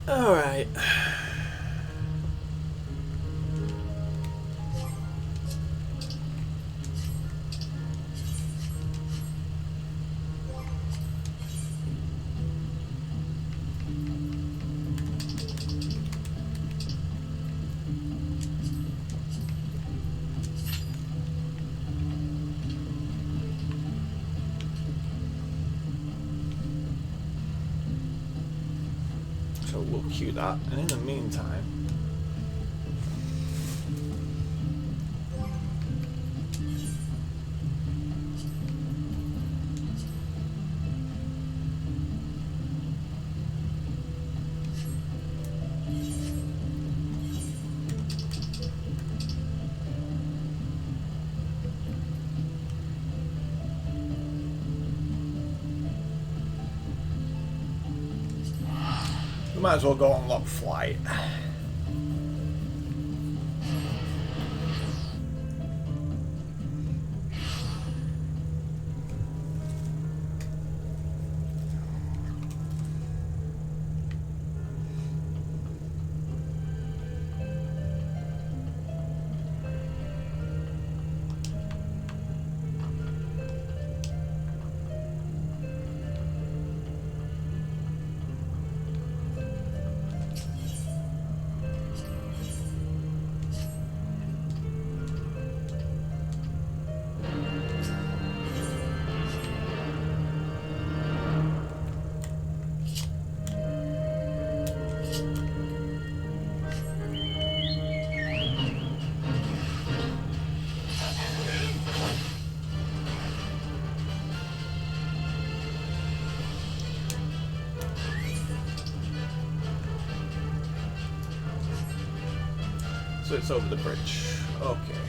Alright. So we'll queue that, and in the meantime, we might as well go on log flight. So it's over the bridge. Okay.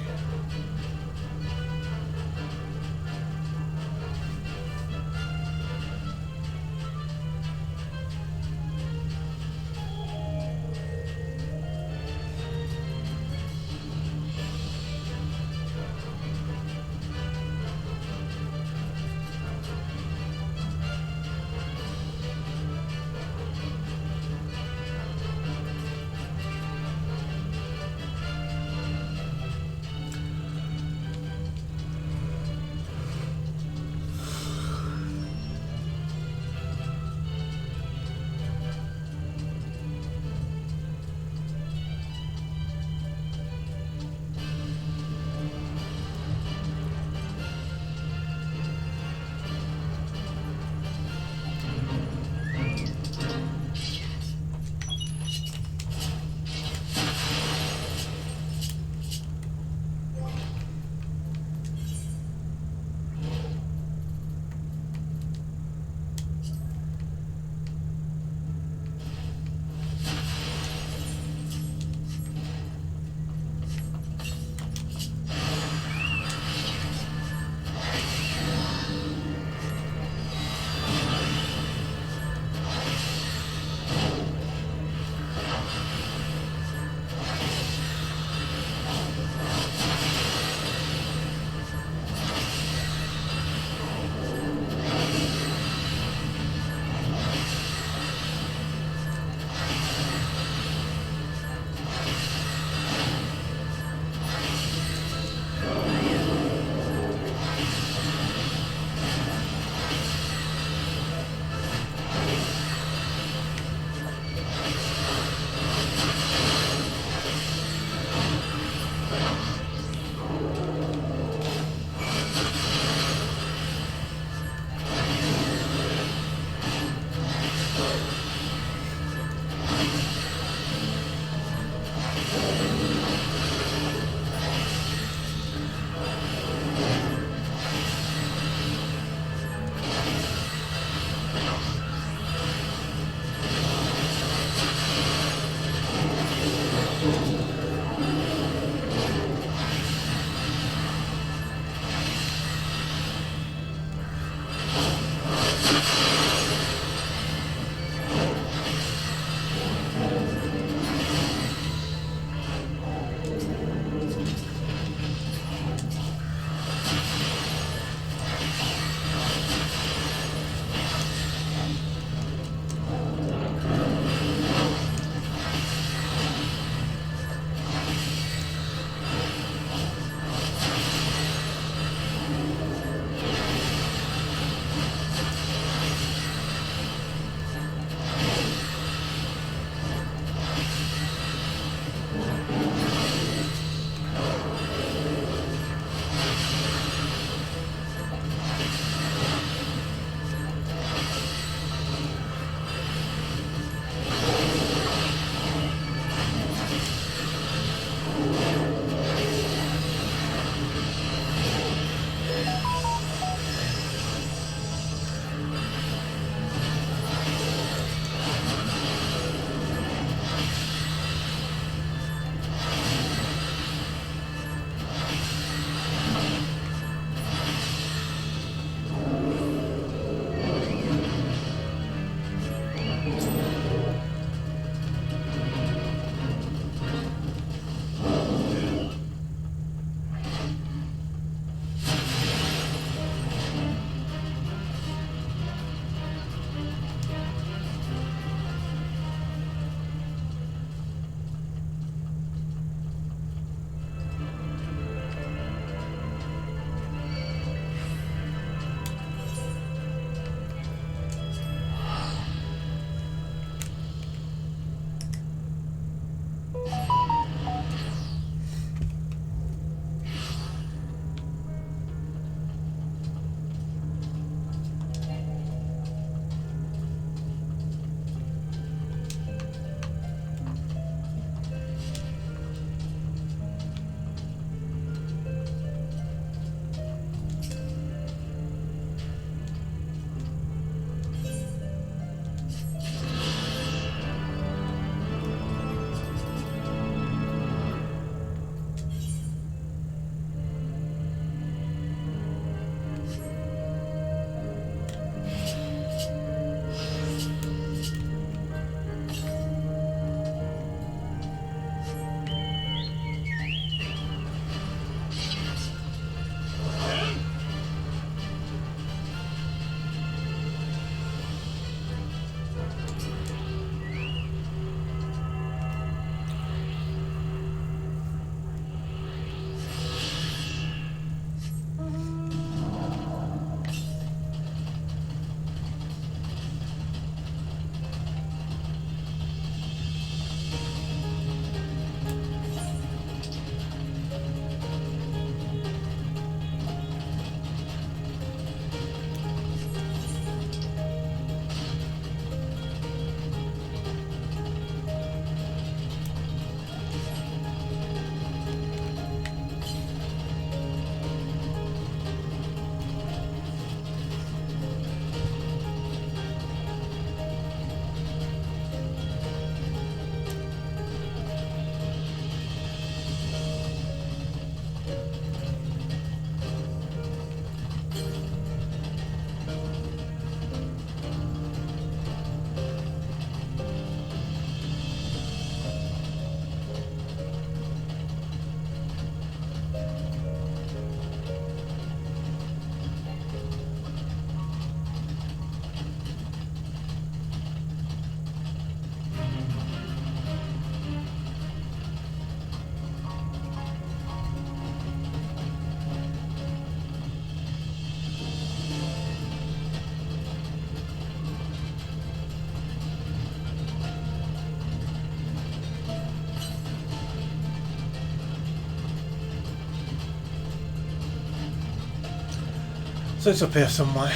So it's up here somewhere.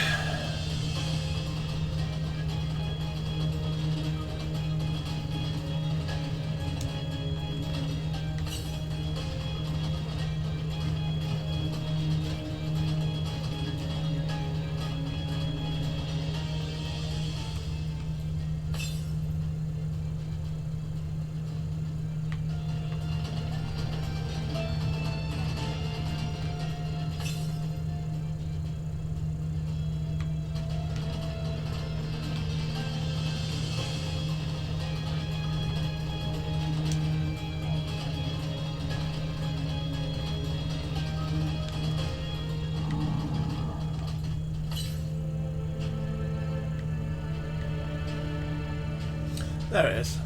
There it is.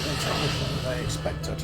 slightly technical than I expected.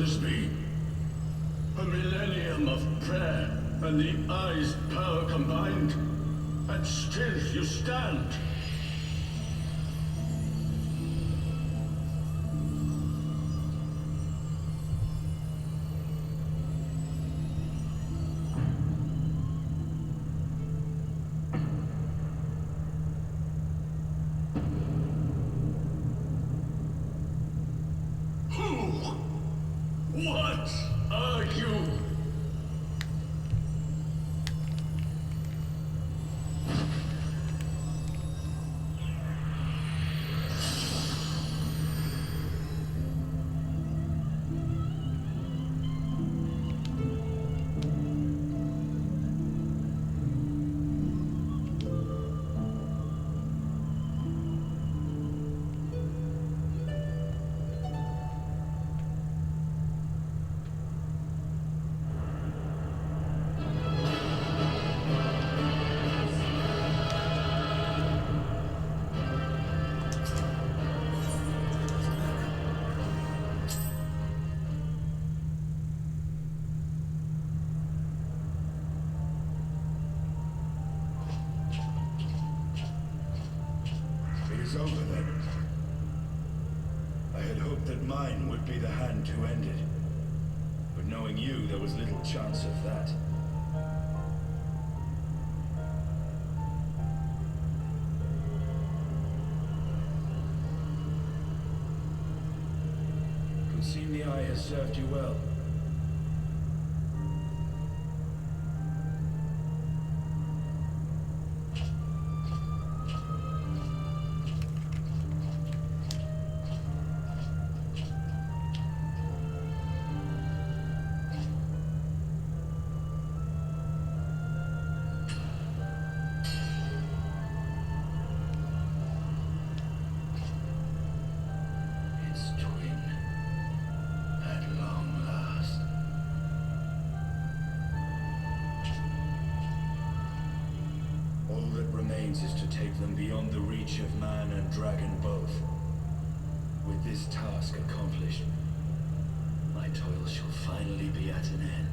this be? A millennium of prayer and the eye's power combined, and still you stand. What are you? Over then. I had hoped that mine would be the hand to end it. But knowing you, there was little chance of that. It would seem the eye has served you well. Is to take them beyond the reach of man and dragon both. With this task accomplished, my toil shall finally be at an end.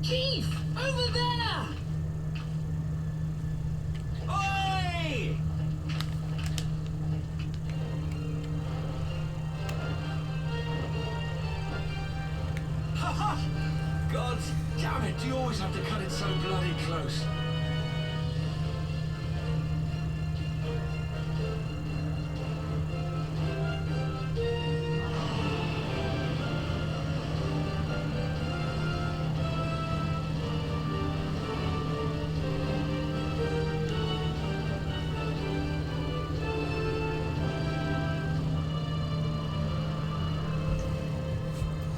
Chief! Over there! Oi! Haha! God damn it, do you always have to cut it so bloody close?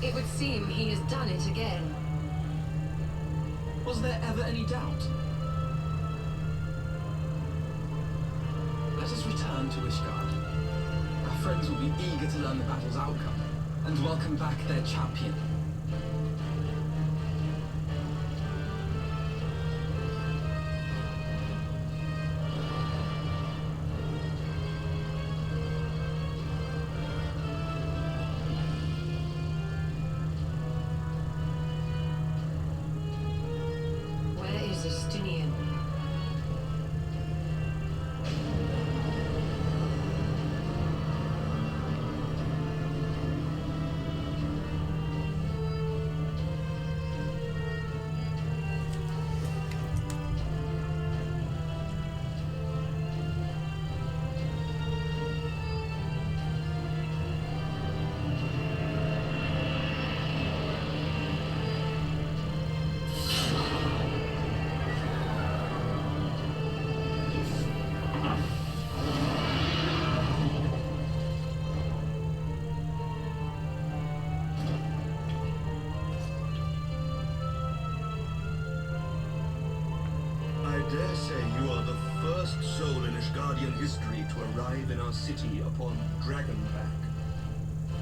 It would seem he has done it again. Was there ever any doubt? Let us return to Ishgard. Our friends will be eager to learn the battle's outcome and welcome back their champion. Justinian. I dare say you are the first soul in Ishgardian history to arrive in our city upon Dragonback.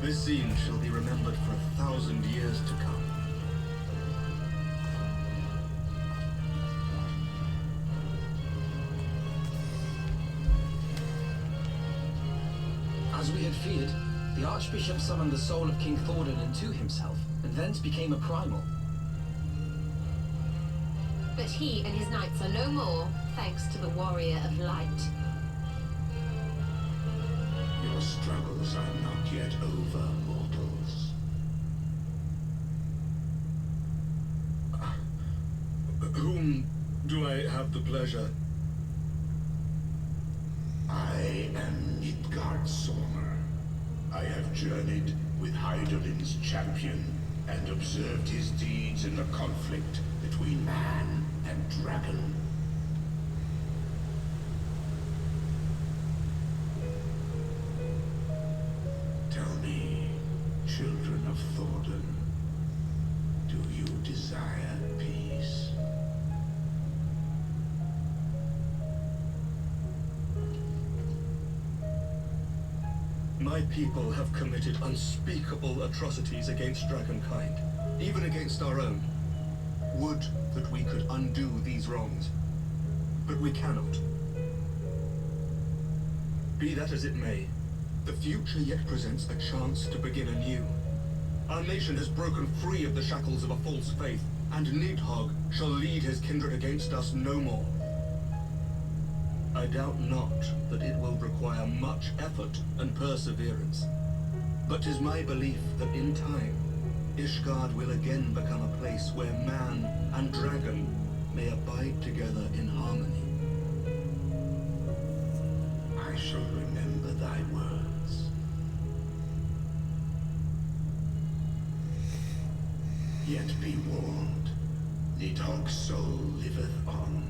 This scene shall be remembered for 1,000 years to come. As we had feared, the Archbishop summoned the soul of King Thordan into himself, and thence became a primal. But he and his knights are no more, thanks to the Warrior of Light. Your struggles are not yet over, mortals. Whom do I have the pleasure? I am Midgard Sormer. I have journeyed with Hydalin's champion and observed his deeds in the conflict between man and dragon. Tell me, children of Thordan, do you desire peace? My people have committed unspeakable atrocities against dragonkind, even against our own. Would that we could undo these wrongs, but we cannot. Be that as it may, the future yet presents a chance to begin anew. Our nation has broken free of the shackles of a false faith, and Nidhogg shall lead his kindred against us no more. I doubt not that it will require much effort and perseverance, but 'tis my belief that in time, Ishgard will again become a place where man and dragon may abide together in harmony. I shall remember thy words. Yet be warned, Nidhogg's soul liveth on.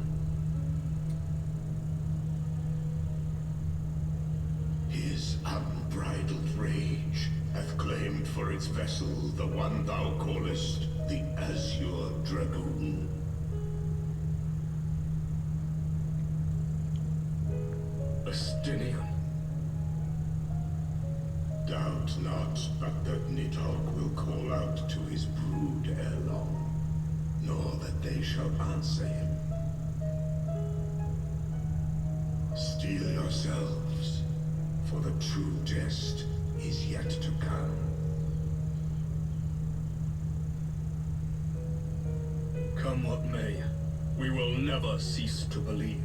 His unbridled rage hath claimed for its vessel the one thou callest the Azure Dragoon. Astinian. Doubt not but that Nidhogg will call out to shall answer him. Steel yourselves, for the true test is yet to come. Come what may, we will never cease to believe.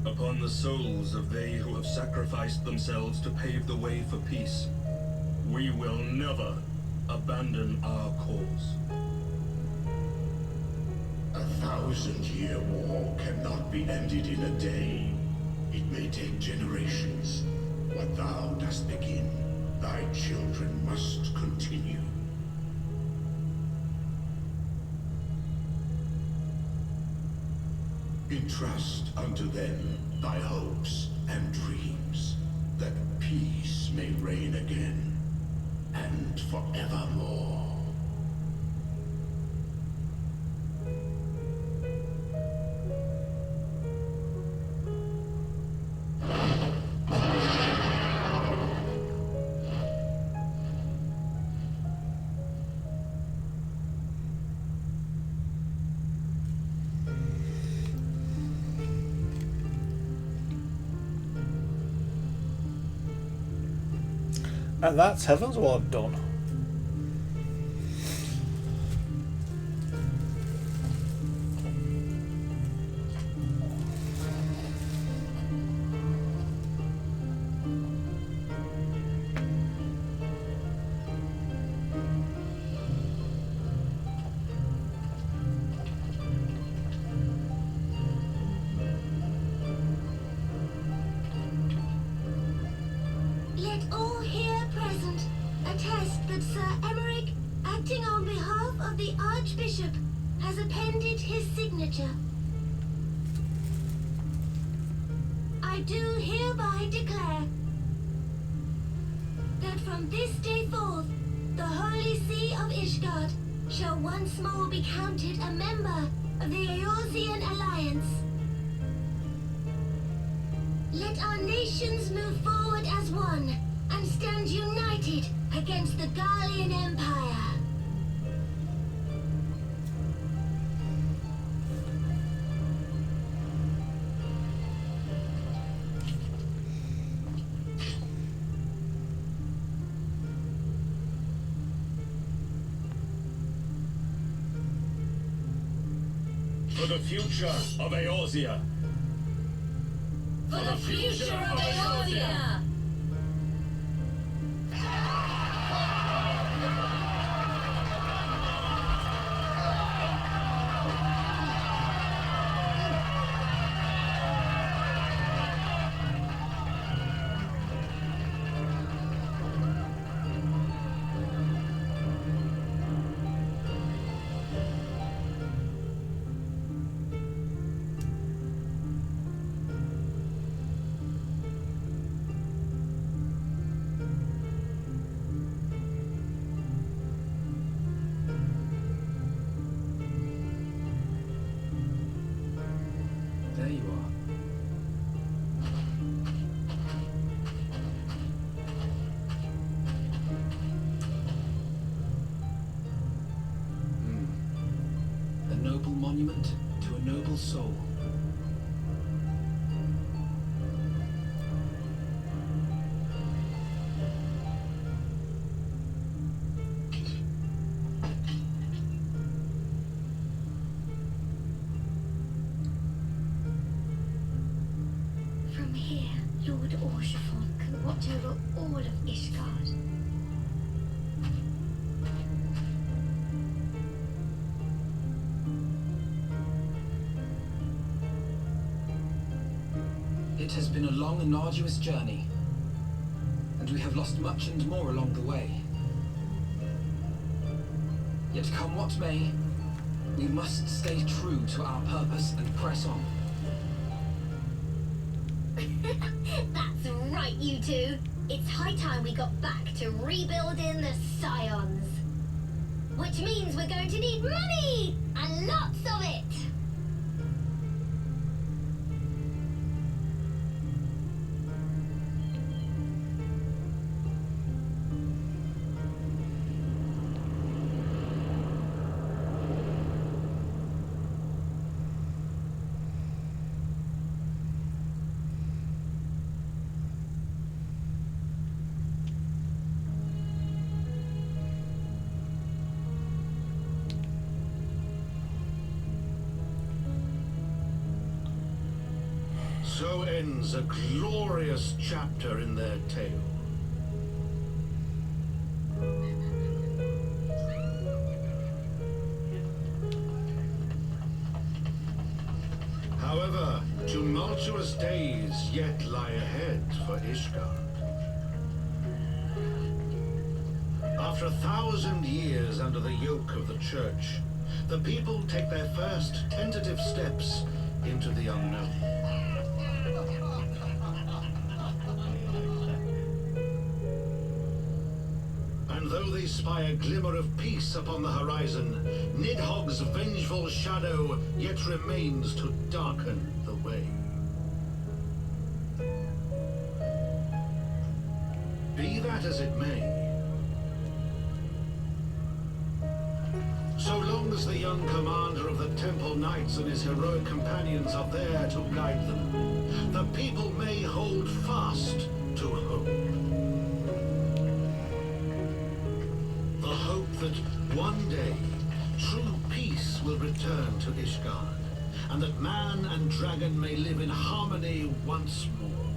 Upon the souls of they who have sacrificed themselves to pave the way for peace, we will never abandon our cause. 1,000-year war cannot be ended in a day. It may take generations. What thou dost begin, thy children must continue. Entrust unto them thy hopes and dreams, that peace may reign again, and forevermore. And that's Heavensward done. Let all here present attest that Sir Emmerich, acting on behalf of the Archbishop, has appended his signature. I do hereby declare that from this day forth, the Holy See of Ishgard shall once more be counted a member of the Eorzean Alliance. Let our nations move forward as one and stand united against the Garlean Empire. For the future of Eorzea. For the future of Eorzea! There you are. A noble monument to a noble soul. From here, Lord Orshafon can watch over all of Ishgard. It has been a long and arduous journey, and we have lost much and more along the way. Yet come what may, we must stay true to our purpose and press on. That's right, you two. It's high time we got back to rebuilding the Scions. Which means we're going to need money! And lots of it! So ends a glorious chapter in their tale. However, tumultuous days yet lie ahead for Ishgard. After 1,000 years under the yoke of the Church, the people take their first tentative steps into the unknown. And though they spy a glimmer of peace upon the horizon, Nidhogg's vengeful shadow yet remains to darken the way. Be that as it may, so long as the young commander of the Temple Knights and his heroic companions are there to guide them, the people may hold fast to hope. The hope that one day true peace will return to Ishgard, and that man and dragon may live in harmony once more.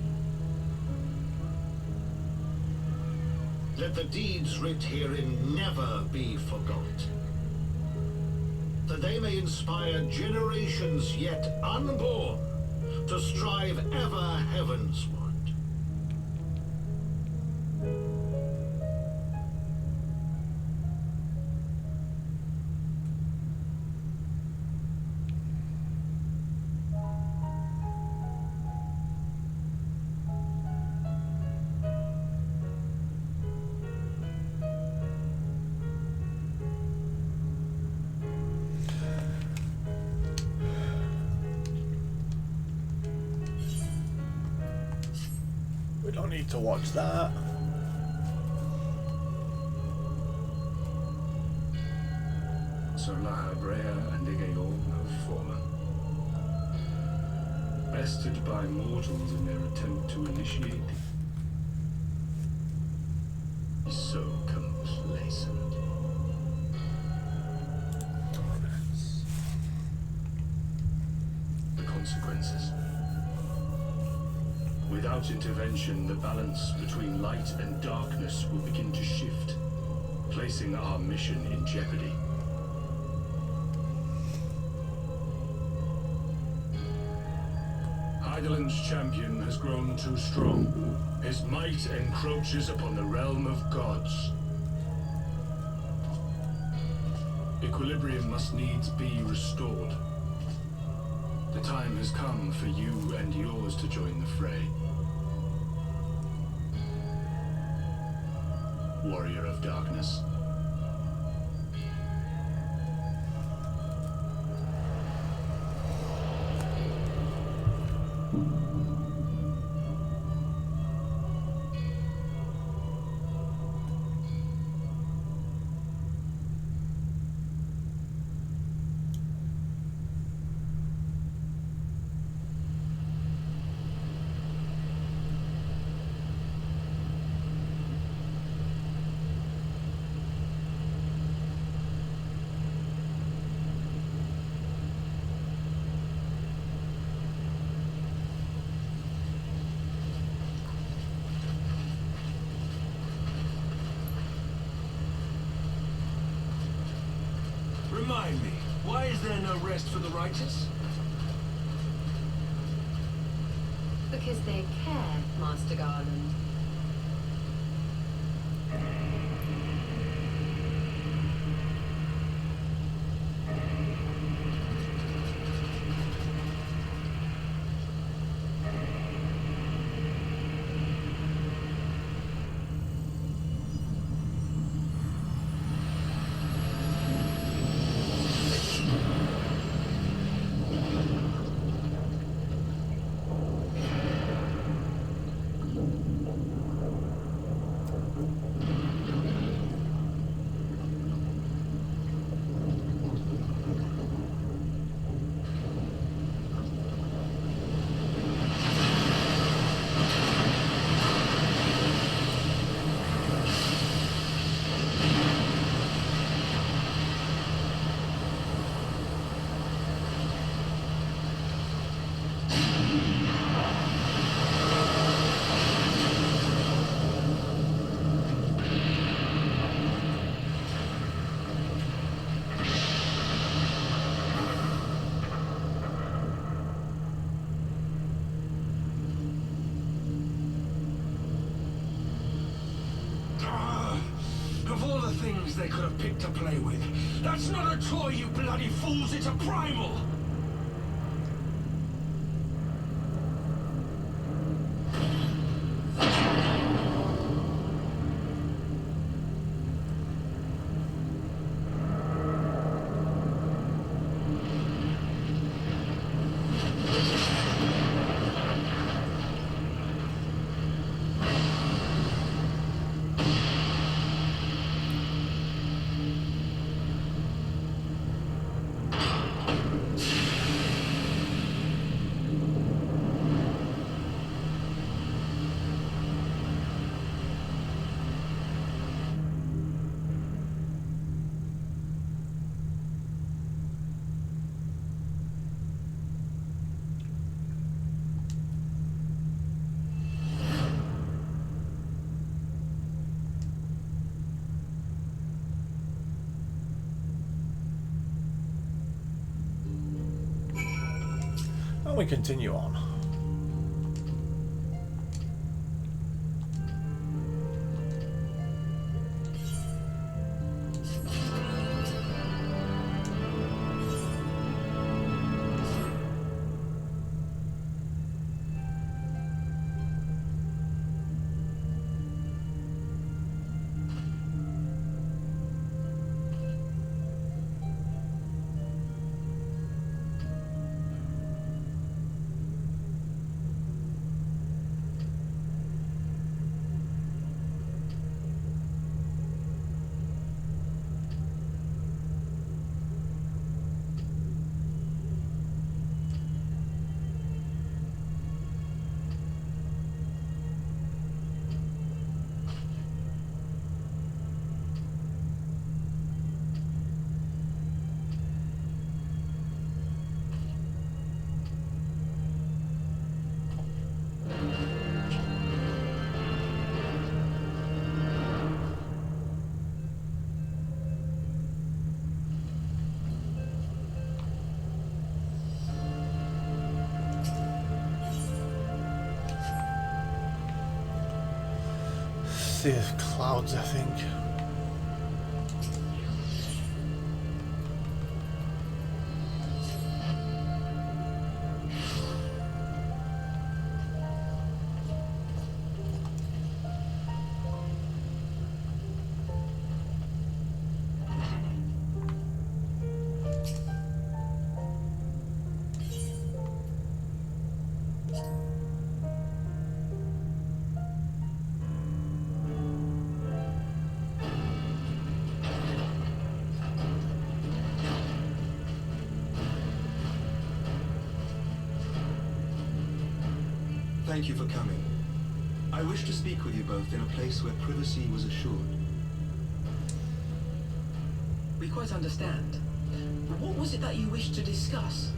Let the deeds writ herein never be forgot, that they may inspire generations yet unborn to strive ever heavensward. We don't need to watch that. Solar Brea and Igaeorn have fallen. Bested by mortals in their attempt to initiate so complacent. The consequences. Without intervention, the balance between light and darkness will begin to shift, placing our mission in jeopardy. Heidelin's champion has grown too strong. His might encroaches upon the realm of gods. Equilibrium must needs be restored. The time has come for you and yours to join the fray. Warrior of Darkness. Remind me, why is there no rest for the righteous? Because they care, Master Garland. things they could have picked to play with. That's not a toy, you bloody fools, it's a primal! And we continue on. Sea of clouds, I think. Thank you for coming. I wish to speak with you both in a place where privacy was assured. We quite understand. What was it that you wished to discuss?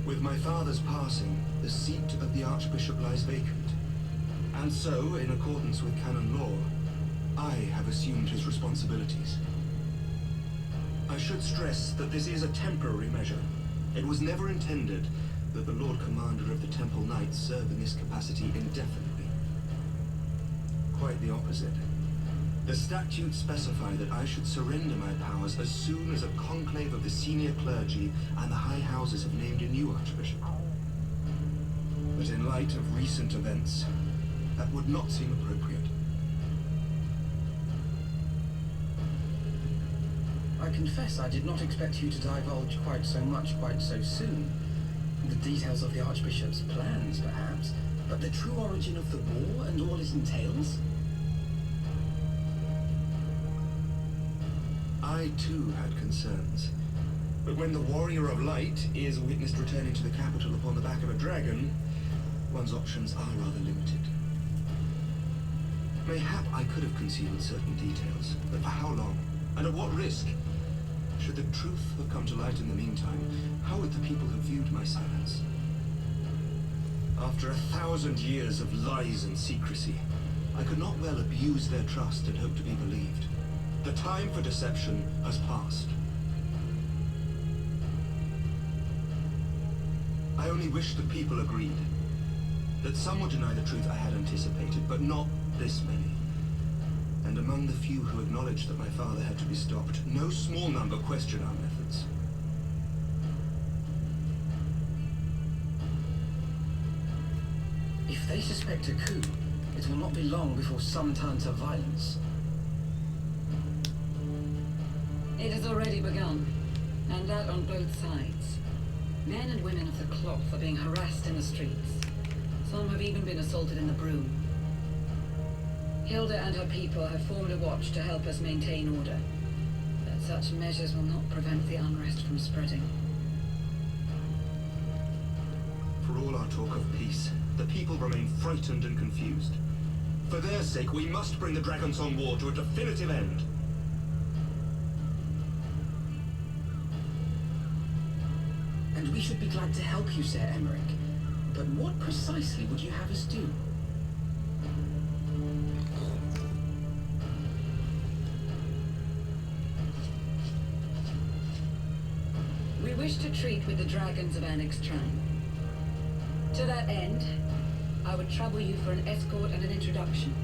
With my father's passing, the seat of the Archbishop lies vacant. And so, in accordance with canon law, I have assumed his responsibilities. I should stress that this is a temporary measure. It was never intended that the Lord Commander of the Temple Knights serve in this capacity indefinitely. Quite the opposite. The statutes specify that I should surrender my powers as soon as a conclave of the senior clergy and the high houses have named a new Archbishop. But in light of recent events, that would not seem appropriate. I confess I did not expect you to divulge quite so much quite so soon. The details of the Archbishop's plans, perhaps, but the true origin of the war and all it entails? I too had concerns. But when the Warrior of Light is witnessed returning to the capital upon the back of a dragon, one's options are rather limited. Mayhap I could have concealed certain details, but for how long? And at what risk? Should the truth have come to light in the meantime, how would the people have viewed my silence? After 1,000 years of lies and secrecy, I could not well abuse their trust and hope to be believed. The time for deception has passed. I only wish the people agreed. that some would deny the truth I had anticipated, but not this many. And among the few who acknowledged that my father had to be stopped, no small number questioned our methods. If they suspect a coup, it will not be long before some turn to violence. It has already begun, and that on both sides. Men and women of the cloth are being harassed in the streets. Some have even been assaulted in the broom. Hilda and her people have formed a watch to help us maintain order, but such measures will not prevent the unrest from spreading. For all our talk of peace, the people remain frightened and confused. For their sake, we must bring the Dragonsong War to a definitive end. And we should be glad to help you, Sir Emmerich. But what precisely would you have us do? We wish to treat with the dragons of Annex Trine. To that end, I would trouble you for an escort and an introduction.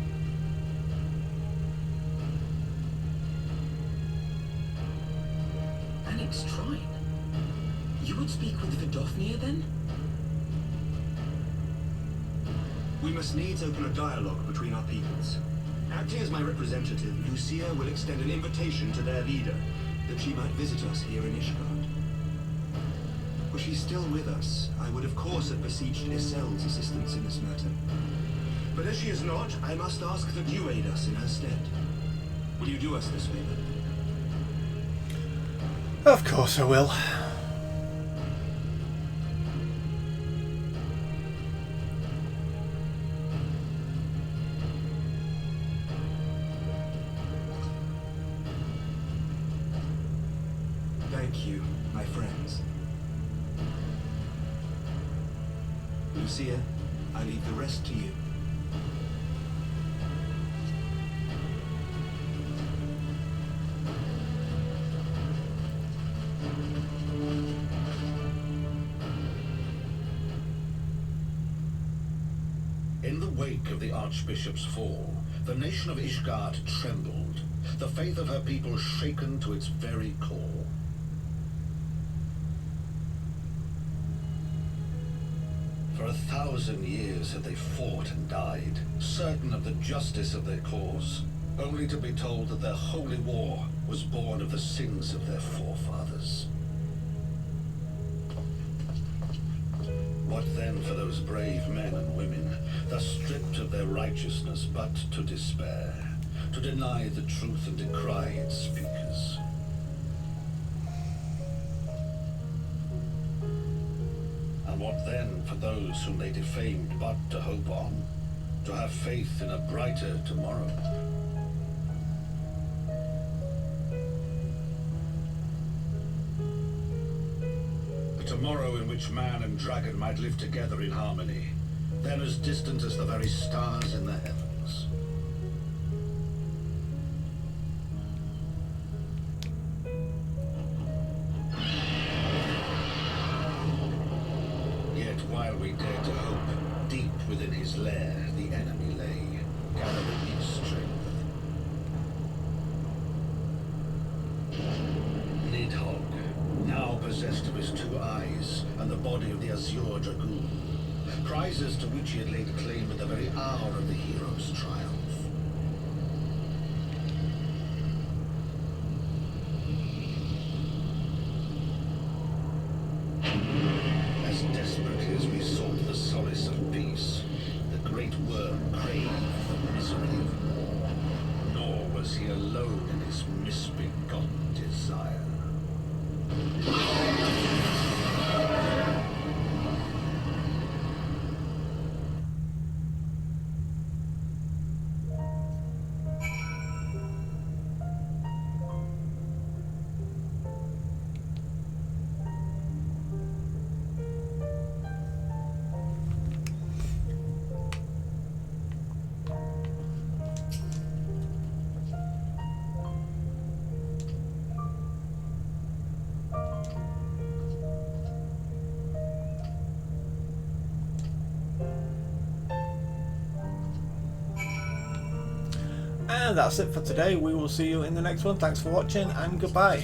Annex Trine? You would speak with Vidofnir then? We must needs open a dialogue between our peoples. Acting as my representative, Lucia will extend an invitation to their leader, that she might visit us here in Ishgard. Were she still with us, I would of course have beseeched Isel's assistance in this matter. But as she is not, I must ask that you aid us in her stead. Will you do us this favor? Of course I will. Thank you, my friends. Lucia, I leave the rest to you. In the wake of the Archbishop's fall, the nation of Ishgard trembled, the faith of her people shaken to its very core. For 1,000 years had they fought and died, certain of the justice of their cause, only to be told that their holy war was born of the sins of their forefathers. What then for those brave men and women, thus stripped of their righteousness but to despair, to deny the truth and decry its speakers? And what then for those whom they defamed but to hope on, to have faith in a brighter tomorrow? A tomorrow in which man and dragon might live together in harmony, then as distant as the very stars in the heavens. Yet while we dared to hope, deep within his lair the enemy lay, gathering his strength. Nidhogg, now possessed of his 2 eyes and the body of the Azure Dragoon, prizes to which he had laid claim at the very hour of the hero's triumph. As desperately as we sought the solace of peace, the great worm craved the misery of war. Nor was he alone in his misbegotten desire. And that's it for today. We will see you in the next one. Thanks for watching and goodbye.